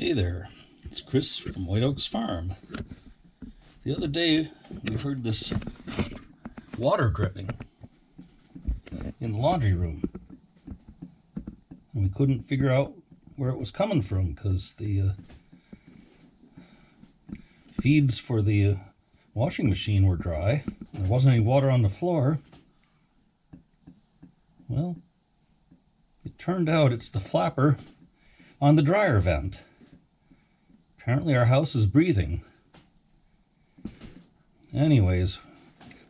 Hey there, it's Chris from White Oaks Farm. The other day we heard this water dripping in the laundry room, and we couldn't figure out where it was coming from because the feeds for the washing machine were dry. There wasn't any water on the floor. Well, it turned out it's the flapper on the dryer vent. Apparently our house is breathing. Anyways,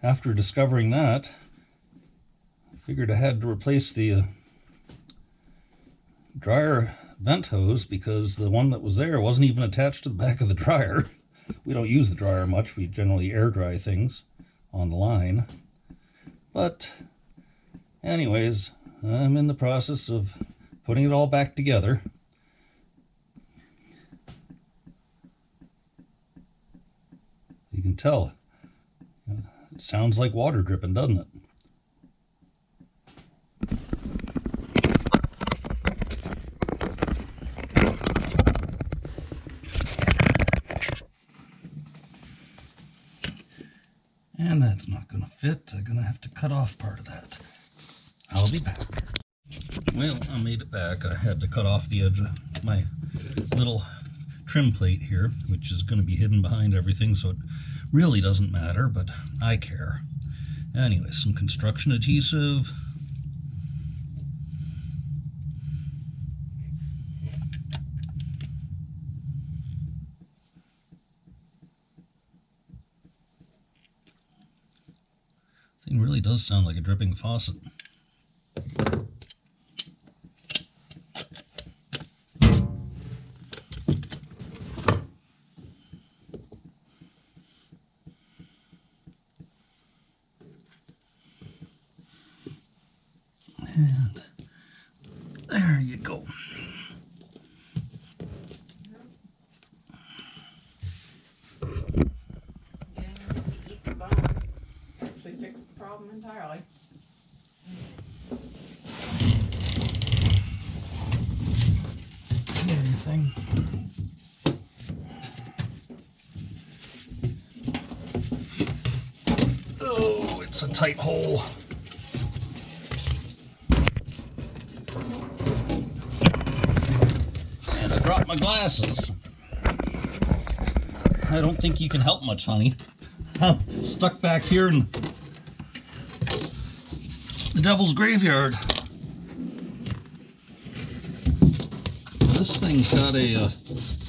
after discovering that, I figured I had to replace the dryer vent hose because the one that was there wasn't even attached to the back of the dryer. We don't use the dryer much. We generally air dry things on the line. But anyways, I'm in the process of putting it all back together. You can tell it sounds like water dripping, doesn't it? And that's not going to fit. I'm going to have to cut off part of that. I'll be back. Well, I made it back. I had to cut off the edge of my little trim plate here, which is going to be hidden behind everything, so it really doesn't matter, but I care. Anyway, some construction adhesive. Thing really does sound like a dripping faucet. And there you go. Eat the bone. Actually fix the problem entirely. Anything. Oh, it's a tight hole. And I dropped my glasses. I don't think you can help much, honey. I'm stuck back here in the Devil's Graveyard. This thing's got a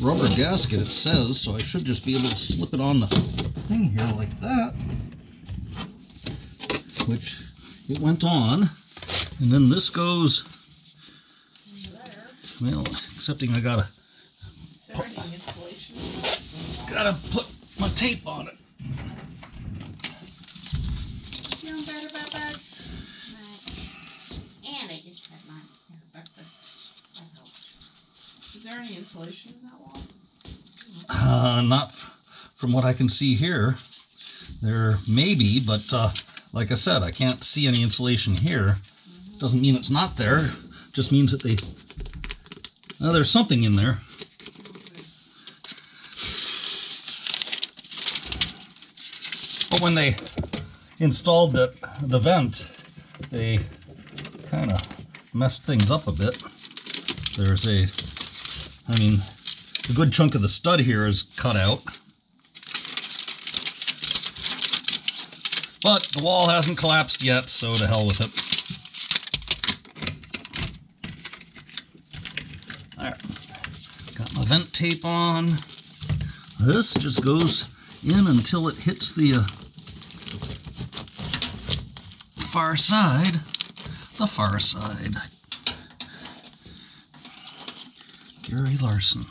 rubber gasket, it says, so I should just be able to slip it on the thing here like that. Which it went on. And then this goes, well, excepting I gotta put my tape on it. Feeling better, Bubba? And I just had my breakfast. That helped. Is there any insulation in that wall? Not from what I can see here. There may be, but like I said, I can't see any insulation here. Doesn't mean it's not there. Just means that there's something in there. But when they installed the vent, they kind of messed things up a bit. There's a good chunk of the stud here is cut out. But the wall hasn't collapsed yet, so to hell with it. Alright, got my vent tape on. This just goes in until it hits the far side. The far side. Gary Larson.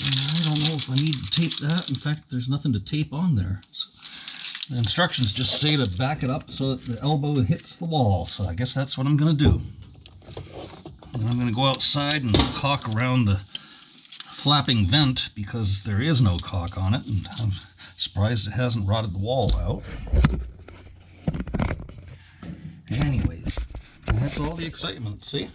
I don't know if I need to tape that. In fact, there's nothing to tape on there. So the instructions just say to back it up so that the elbow hits the wall. So I guess that's what I'm going to do. And I'm going to go outside and caulk around the flapping vent because there is no caulk on it. And I'm surprised it hasn't rotted the wall out. Anyways, that's all the excitement. See?